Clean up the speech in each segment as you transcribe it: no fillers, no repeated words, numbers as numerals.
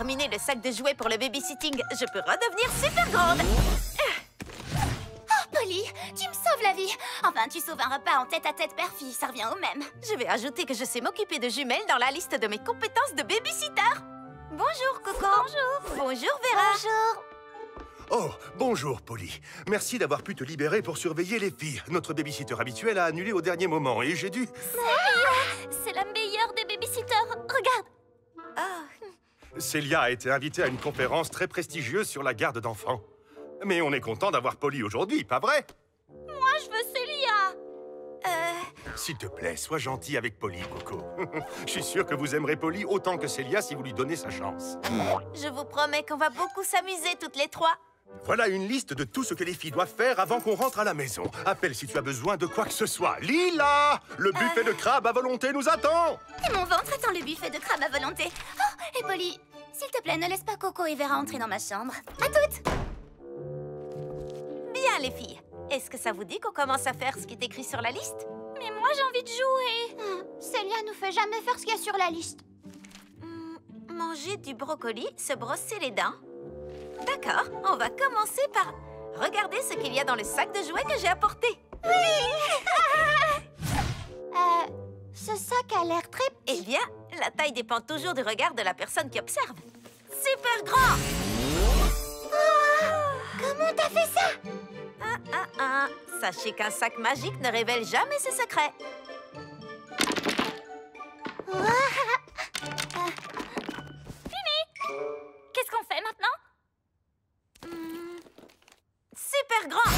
terminé le sac de jouets pour le babysitting, je peux redevenir super grande. Oh, Polly, tu me sauves la vie. Enfin, tu sauves un repas en tête-à-tête père-fille, ça revient au même. Je vais ajouter que je sais m'occuper de jumelles dans la liste de mes compétences de babysitter. Bonjour, Coco. Bonjour. Bonjour, Vera. Bonjour. Oh, bonjour, Polly. Merci d'avoir pu te libérer pour surveiller les filles. Notre babysitter habituel a annulé au dernier moment et j'ai dû... C'est la meilleure des babysitters. Regarde. Célia a été invitée à une conférence très prestigieuse sur la garde d'enfants. Mais on est content d'avoir Polly aujourd'hui, pas vrai? Moi, je veux Célia. S'il te plaît, sois gentil avec Polly, Coco. Je suis sûr que vous aimerez Polly autant que Célia si vous lui donnez sa chance. Je vous promets qu'on va beaucoup s'amuser toutes les trois. Voilà une liste de tout ce que les filles doivent faire avant qu'on rentre à la maison. Appelle si tu as besoin de quoi que ce soit. Lila! Le buffet de crabe à volonté nous attend! Et mon ventre attend le buffet de crabe à volonté. Oh, et Polly, s'il te plaît, ne laisse pas Coco et Vera entrer dans ma chambre. À toutes! Bien, les filles. Est-ce que ça vous dit qu'on commence à faire ce qui est écrit sur la liste? Mais moi, j'ai envie de jouer. Célia nous fait jamais faire ce qu'il y a sur la liste. Manger du brocoli, se brosser les dents. D'accord, on va commencer par regarder ce qu'il y a dans le sac de jouets que j'ai apporté. Ce sac a l'air très petit. Eh bien, la taille dépend toujours du regard de la personne qui observe. Super grand! Comment t'as fait ça? Sachez qu'un sac magique ne révèle jamais ses secrets. Qu'est-ce qu'on fait maintenant? Super grand!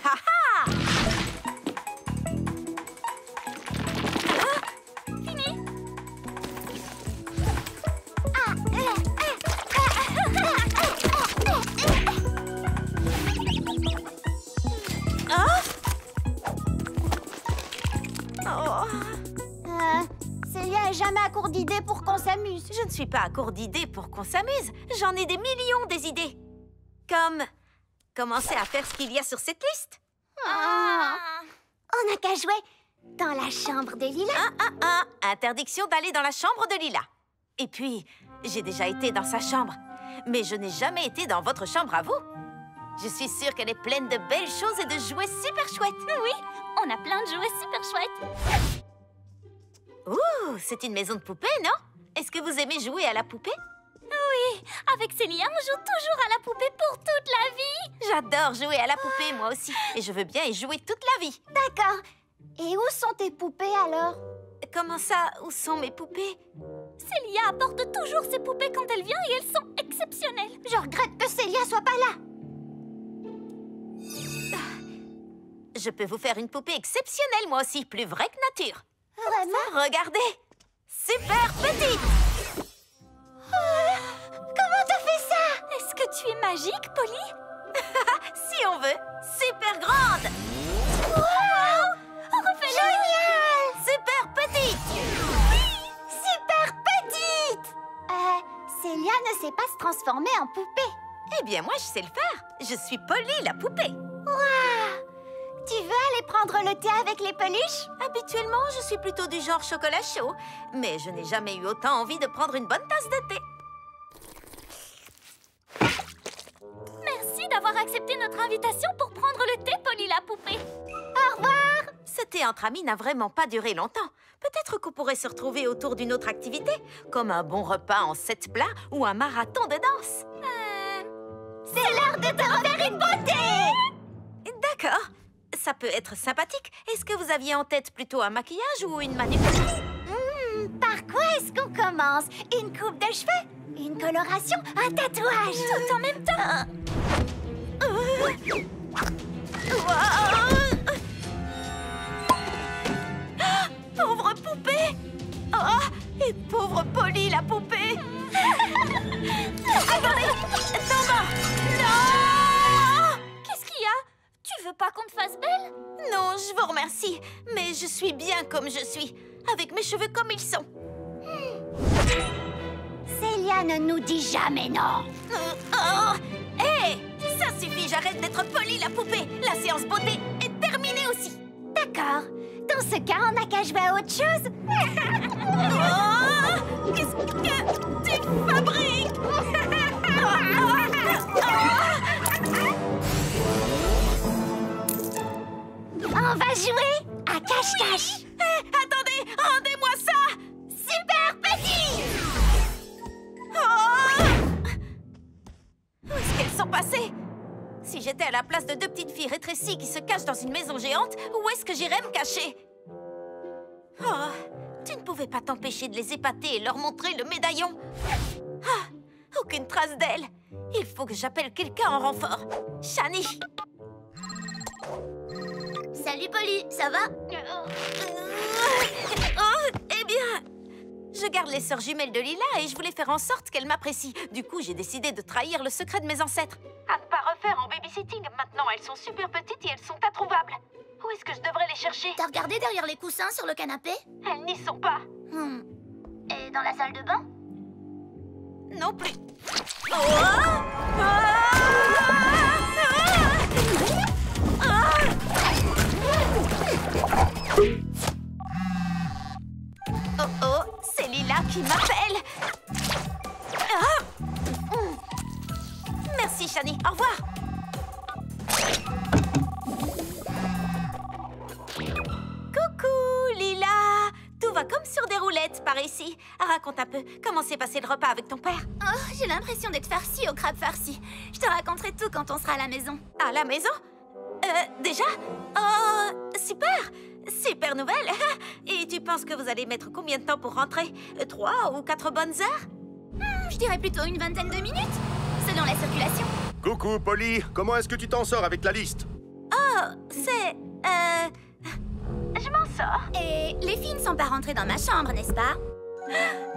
Ha ha! Fini? Célia est jamais à court d'idées pour qu'on s'amuse. Je ne suis pas à court d'idées pour qu'on s'amuse. J'en ai des millions des idées. Comme commencer à faire ce qu'il y a sur cette liste. On n'a qu'à jouer dans la chambre de Lila. Interdiction d'aller dans la chambre de Lila. Et puis, j'ai déjà été dans sa chambre. Mais je n'ai jamais été dans votre chambre à vous. Je suis sûre qu'elle est pleine de belles choses et de jouets super chouettes. Oui, on a plein de jouets super chouettes. Ouh, c'est une maison de poupées, non? Est-ce que vous aimez jouer à la poupée? Oui, avec Célia, on joue toujours à la poupée pour toute la vie. J'adore jouer à la poupée, moi aussi. Et je veux bien y jouer toute la vie. D'accord. Et où sont tes poupées, alors? Comment ça? Où sont mes poupées? Célia apporte toujours ses poupées quand elle vient et elles sont exceptionnelles. Je regrette que Célia soit pas là. Je peux vous faire une poupée exceptionnelle, moi aussi, plus vraie que nature. Vraiment? Regardez! Super petite! Comment t'as fait ça? Est-ce que tu es magique, Polly? Si on veut, super grande! Wow! Refais-le! Génial! Super petite! Super petite! Célia ne sait pas se transformer en poupée. Eh bien, moi, je sais le faire. Je suis Polly, la poupée. Waouh! Tu veux aller prendre le thé avec les peluches? Habituellement, je suis plutôt du genre chocolat chaud. Mais je n'ai jamais eu autant envie de prendre une bonne tasse de thé. Merci d'avoir accepté notre invitation pour prendre le thé, Polly la poupée. Au revoir! Ce thé entre amis n'a vraiment pas duré longtemps. Peut-être qu'on pourrait se retrouver autour d'une autre activité, comme un bon repas en 7 plats ou un marathon de danse. C'est l'heure de te refaire une beauté! D'accord. Ça peut être sympathique. Est-ce que vous aviez en tête plutôt un maquillage ou une manucure? Par quoi est-ce qu'on commence? Une coupe de cheveux? Une coloration? Un tatouage? Tout en même temps? Pauvre poupée! Oh, et pauvre Polly, la poupée! Attendez! Tomba! Non! Qu'est-ce qu'il y a? Tu veux pas qu'on te fasse belle? Non, je vous remercie. Mais je suis bien comme je suis, avec mes cheveux comme ils sont. Célia ne nous dit jamais non. Hé! Ça suffit, j'arrête d'être Polly, la poupée. La séance beauté est terminée aussi. D'accord. Dans ce cas, on n'a qu'à jouer à autre chose. Qu'est-ce que tu Fabrique! On va jouer à cache-cache. Hé, attendez! Rendez-moi ça! Super Petit! Oh! Où est-ce qu'elles sont passées? Si j'étais à la place de deux petites filles rétrécies qui se cachent dans une maison géante, où est-ce que j'irais me cacher? Oh, tu ne pouvais pas t'empêcher de les épater et leur montrer le médaillon. Ah, aucune trace d'elles. Il faut que j'appelle quelqu'un en renfort. Shani! Salut Polly, ça va? Oh, eh bien, je garde les sœurs jumelles de Lila et je voulais faire en sorte qu'elles m'apprécient. Du coup, j'ai décidé de trahir le secret de mes ancêtres. À ne pas refaire en babysitting. Maintenant, elles sont super petites et elles sont introuvables. Où est-ce que je devrais les chercher? T'as regardé derrière les coussins sur le canapé? Elles n'y sont pas. Et dans la salle de bain? Non plus. Oh! Ah! Oh oh, c'est Lila qui m'appelle. Merci Shani, au revoir. Coucou Lila. Tout va comme sur des roulettes par ici. Raconte un peu, comment s'est passé le repas avec ton père? Oh, j'ai l'impression d'être farcie au crabe farci. Je te raconterai tout quand on sera à la maison. À la maison? Déjà? Oh, super! Super nouvelle! Et tu penses que vous allez mettre combien de temps pour rentrer? 3 ou 4 bonnes heures? Je dirais plutôt une vingtaine de minutes, selon la circulation. Coucou, Polly. Comment est-ce que tu t'en sors avec la liste? Oh, c'est... Je m'en sors. Et les filles ne sont pas rentrées dans ma chambre, n'est-ce pas?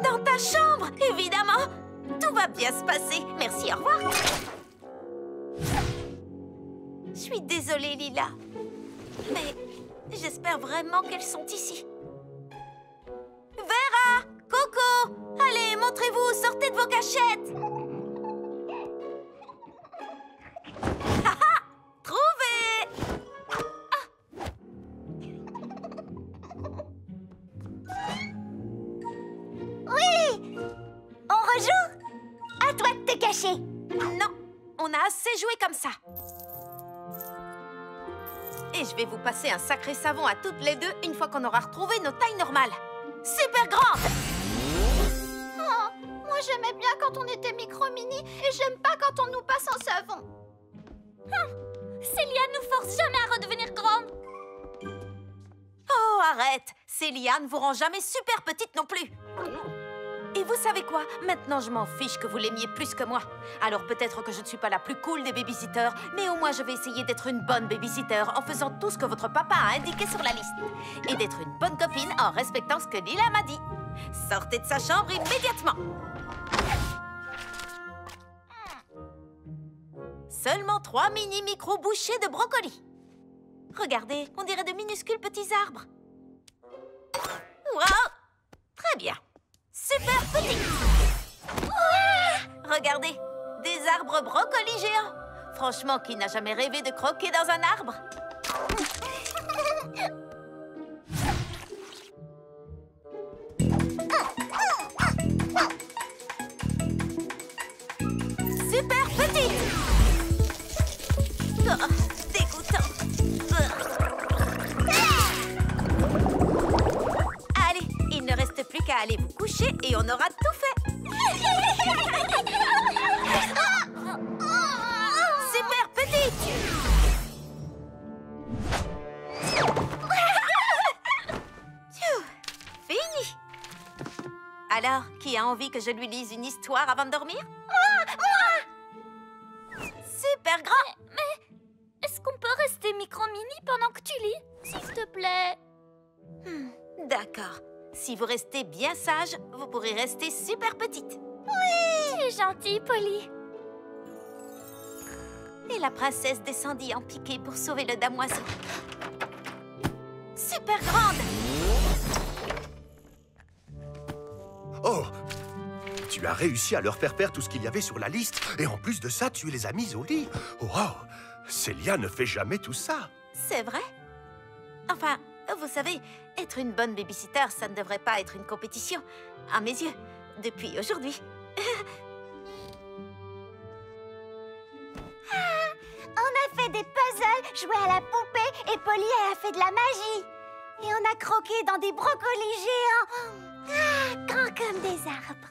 Dans ta chambre, évidemment! Tout va bien se passer. Merci, au revoir. Je suis désolée, Lila. Mais j'espère vraiment qu'elles sont ici. Vera! Coco! Allez, montrez-vous, sortez de vos cachettes! Haha! Trouvé! Oui! On rejoue? À toi de te cacher. Non, on a assez joué comme ça. Et je vais vous passer un sacré savon à toutes les deux une fois qu'on aura retrouvé nos tailles normales. Super grande! Oh, moi j'aimais bien quand on était micro-mini et j'aime pas quand on nous passe en savon. Célia nous force jamais à redevenir grande. Oh, arrête! Célia ne vous rend jamais super petite non plus. Et vous savez quoi? Maintenant, je m'en fiche que vous l'aimiez plus que moi. Alors peut-être que je ne suis pas la plus cool des babysitters, mais au moins je vais essayer d'être une bonne babysitter en faisant tout ce que votre papa a indiqué sur la liste. Et d'être une bonne copine en respectant ce que Lila m'a dit. Sortez de sa chambre immédiatement. Seulement 3 mini-micro-bouchées de brocoli. Regardez, on dirait de minuscules petits arbres. Wow! Très bien. Super petit. Regardez, des arbres brocolis géants. Franchement, qui n'a jamais rêvé de croquer dans un arbre? Super petit. Oh, dégoûtant. Allez, il ne reste plus qu'à aller vous coucher et on aura tout fait. Super petite. Phew, fini. Alors, qui a envie que je lui lise une histoire avant de dormir? Moi! Super grand. Mais est-ce qu'on peut rester micro-mini pendant que tu lis, s'il te plaît? D'accord. Si vous restez bien sage, vous pourrez rester super petite. Oui! Tu es gentille, Polly. Et la princesse descendit en piqué pour sauver le damoiseau. Super grande! Oh! Tu as réussi à leur faire perdre tout ce qu'il y avait sur la liste. Et en plus de ça, tu les as mises au lit. Wow! Célia ne fait jamais tout ça. C'est vrai? Enfin, vous savez, être une bonne babysitter, ça ne devrait pas être une compétition. À mes yeux, depuis aujourd'hui, On a fait des puzzles, joué à la poupée et Polly elle a fait de la magie. Et on a croqué dans des brocolis géants. Grands comme des arbres.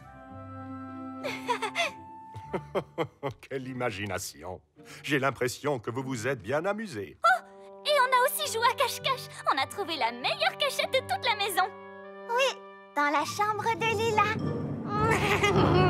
Quelle imagination! J'ai l'impression que vous vous êtes bien amusés. Et on a aussi joué à cache-cache. On a trouvé la meilleure cachette de toute la maison. Oui, dans la chambre de Lila.